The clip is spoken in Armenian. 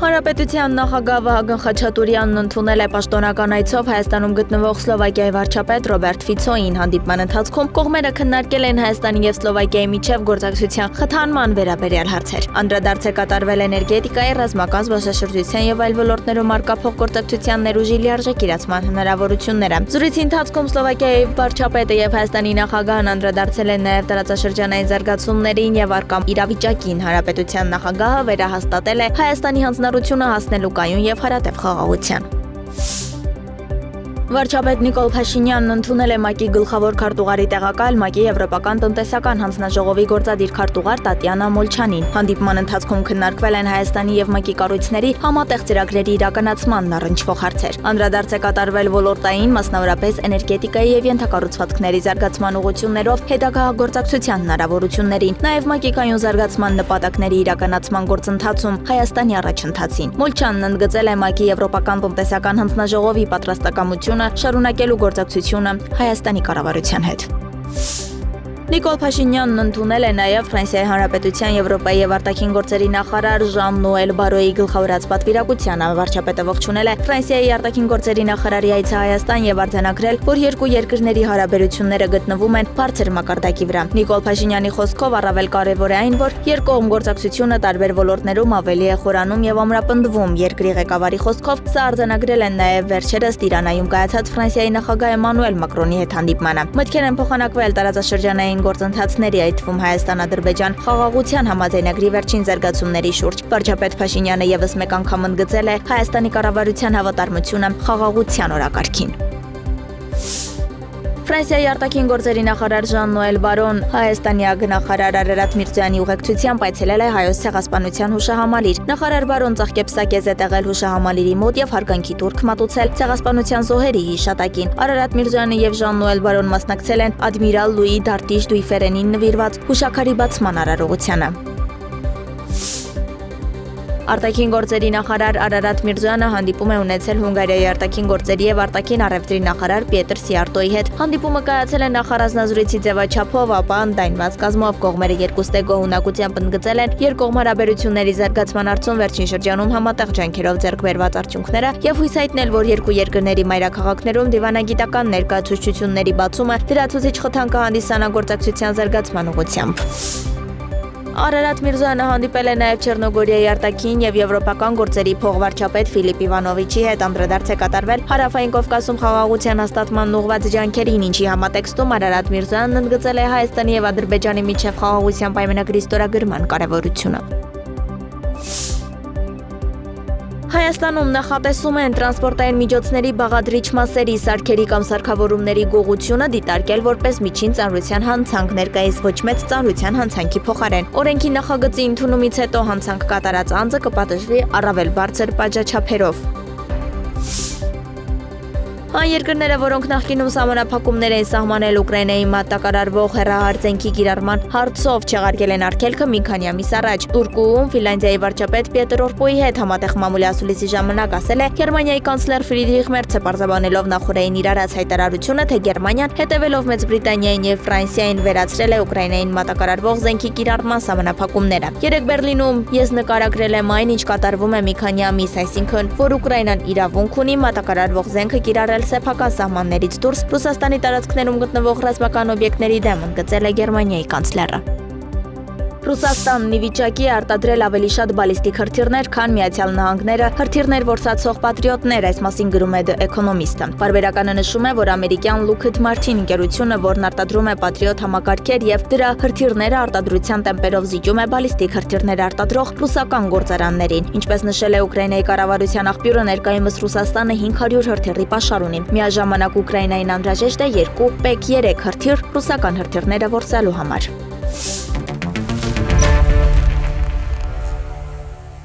Հանրապետության նախագահ Վահագն Խաչատուրյանն ընդունել է պաշտոնական այցով Հայաստանում գտնվող Սլովակիայի վարչապետ Ռոբերտ Ֆիցոյին։ Հանդիպման ընթացքում կողմերը քննարկել են Հայաստանի եւ Սլովակիայի միջև գործակցության խթանման վերաբերյալ հարցեր։ Անդրադարձ է կատարվել էներգետիկայի, ռազմական, զբոսաշրջության եւ այլ ոլորտներում առկա փոխգործակցության ներուժի լիարժեք իրացման հնարավորությունները։ Զրույցի ընթացքում Սլովակիայի վարչապետը եւ Հայաստանի նախագահն անդրադարձել են նաեւ տարածաշրջանային զարգացումներին եւ առկա իրավիճակին։ Հանրապետության նախագահը վերահաստատել է Հայաստանի հանձնառությունը հասնելու կայուն եւ հարատև խաղաղության։ Վարչապետ Նիկոլ Փաշինյանն ընդունել է ՄԱԿ-ի գլխավոր քարտուղարի տեղակալ ՄԱԿ-ի Եվրոպական տնտեսական հանձնաժողովի գործադիր քարտուղար Տատյանա Մոլչանին։ Հանդիպման ընթացքում քննարկվել են Հայաստանի եւ ՄԱԿ-ի կառույցների համատեղ ծրագրերի իրականացմանն առնչվող հարցեր։ Անդրադարձ է կատարվել ոլորտային, մասնավորապես էներգետիկայի եւ ենթակառուցվածքների զարգացման ուղղություններով հետագա գործակցության հնարավորություններին, նաեւ ՄԱԿ-ի կայուն զարգացման նպատակների իրականացման գործընթացում Հայաստանի առաջընթացին։ Մոլչանն ընդգծել է ՄԱԿ-ի Եվրոպական տնտեսական հանձնաժողովի պատրաստակամությունը շարունակելու գործակցությունը Հայաստանի կառավարության հետ։ Նիկոլ Փաշինյանն ընդունել է նաև Ֆրանսիայի Հանրապետության Եվրոպայի եւ արտաքին գործերի նախարար Ժան-Նոել Բարոյի գլխավորած պատվիրակությանը։ Վարչապետը ողջունել է Ֆրանսիայի արտաքին գործերի նախարարի այցը Հայաստան եւ արձանագրել, որ երկու երկրների հարաբերությունները գտնվում են բարձր մակարդակի վրա։ Նիկոլ Փաշինյանի խոսքով առավել կարևոր է այն, որ երկկողմ գործակցությունը տարբեր ոլորտներում ավելի է խորանում եւ ամրապնդվում։ Երկրի ղեկավարի խոսքով սա արձանագրել են նաև վերջերս Տիրանայում կայացած Ֆրանսիայի նախագահ Էմանուել Մակրոնի հետ հանդիպմանը։ Մտքեր են փոխանակվել տարածաշրջանային գործընթացների, այդ թվում Հայաստան-Ադրբեջան խաղաղության համաձայնագրի վերջին զարգացումների շուրջ։ Վարչապետ Փաշինյանը եւս մեկ անգամ ընդգծել է Հայաստանի կառավարության հավատարմությունը խաղաղության օրակարգին։ Ֆրանսիայի արտաքին գործերի նախարար Ժան-Նոել Բարոն Հայաստանի ագնախարար Արարատ Միրզոյանի ուղեկցությամբ այցելել է Հայոց ցեղասպանության հուշահամալիր։ Նախարար Բարոն ծաղկեպսակեզ է տեղել հուշահամալիրի մոտ եւ հարգանքի տուրք մատուցել ցեղասպանության զոհերի հիշատակին։ Արարատ Միրզոյանը եւ Ժան-Նոել Բարոն մասնակցել են ադմիրալ Լուի Դարտիշ Դույֆերենին նվիրված հուշաքարի բացման արարողությանը։ Արտաքին գործերի նախարար Արարատ Միրզոյանը հանդիպում է ունեցել Հունգարիայի արտաքին գործերի եւ արտաքին առևտրի նախարար Պիետր Սիարտոյի հետ։ Հանդիպումը կայացել է նախարարազնազրույցի ձևաչափով, ապա ընդայնված կազմով կողմերը երկուստե գոհունակությամբ ընդգծել են երկկողմ հարաբերությունների զարգացման հարցում վերջին շրջանում համատեղ ջանքերով ձեռք բերված արդյունքները եւ հույս հայտնել, որ երկու երկրների մայրաքաղաքներում դիվանագիտական ներկայացուցչությունների բացումը լրացուցիչ խթան կհանդիսանա գործակցության զարգացման ուղղությամբ։ Արարատ Միրզոյանը հանդիպել է նաև Չեռնոգորիայի արտաքին եւ եվրոպական գործերի փոխվարչապետ Ֆիլիպ Իվանովիչի հետ։ Անդրադարձ է կատարվել Հարավային Կովկասում խաղաղության հաստատման ուղղված ջանքերին, ինչի համատեքստում Արարատ Միրզոյանն ընդգծել է Հայաստանի եւ Ադրբեջանի միջև խաղաղության պայմանագրի ստորագրման կարեւորությունը։ Հայաստանում նախատեսում են տրանսպորտային միջոցների բաղադրիչ մասերի, սարքերի կամ սարքավորումների գողությունը դիտարկել որպես միջին ծանրության հանցանք, ներկայիս ոչ մեծ ծանրության հանցանքի փոխարեն։ Օրենքի նախագծի ընդունումից հետո հանցանք կատարած անձը կպատժվի առավել բարձր պատժաչափերով։ Այն երկրները, որոնք նախկինում սահմանափակումներ են սահմանել Ուկրաինայի մատակարարվող հեռահար զենքի կիրառման հարցով, չեղարկել են արգելքը մի քանի ամիս առաջ։ Տուրկուում Ֆինլանդիայի վարչապետ Պիետր Օրպոյի հետ համատեղ մամուլի ասուլիսի ժամանակ ասել է Գերմանիայի կանցլեր Ֆրիդրիխ Մերցը, պարզաբանելով նախորդային իր արած հայտարարությունը, թե Գերմանիան հետևելով Մեծ Բրիտանիային եւ Ֆրանսիային վերացրել է Ուկրաինային մատակարարվող զենքի կիրառման սահմանափակումները։ Երեկ Բերլինում ես նկարագրել եմ այն, ինչ կատարվում է մի քանի ամիս, այսինքն, որ Ուկրաինան իրավունք ունի մատակարարվող զենքը կիրառել սեփական սահմաններից դուրս Ռուսաստանի տարածքներում գտնվող ռազմական օբյեկտների դեմ, ընդգծել է Գերմանիայի կանցլերը։ Ռուսաստանն ի վիճակի է արտադրել ավելի շատ բալիստիկ հրթիռներ, քան Միացյալ Նահանգները հրթիռներ որսացող պատրիոտներ, այս մասին գրում է The Economist-ը։ Պարբերականը նշում է, որ ամերիկյան Lockheed Martin ընկերությունը, որն արտադրում է պատրիոտ համակարգեր եւ դրա հրթիռները արտադրության տեմպերով զիջում է բալիստիկ հրթիռներ արտադրող ռուսական գործարաններին։ Ինչպես նշել է Ուկրաինայի կառավարության աղբյուրը, ներկայումս Ռուսաստանը 500 հրթիռի պաշար ունի։ Միաժամանակ Ուկրաինային անհրաժեշտ է 2 Pek-3 հրթիռ ռուսական հրթիռները որսալու համար։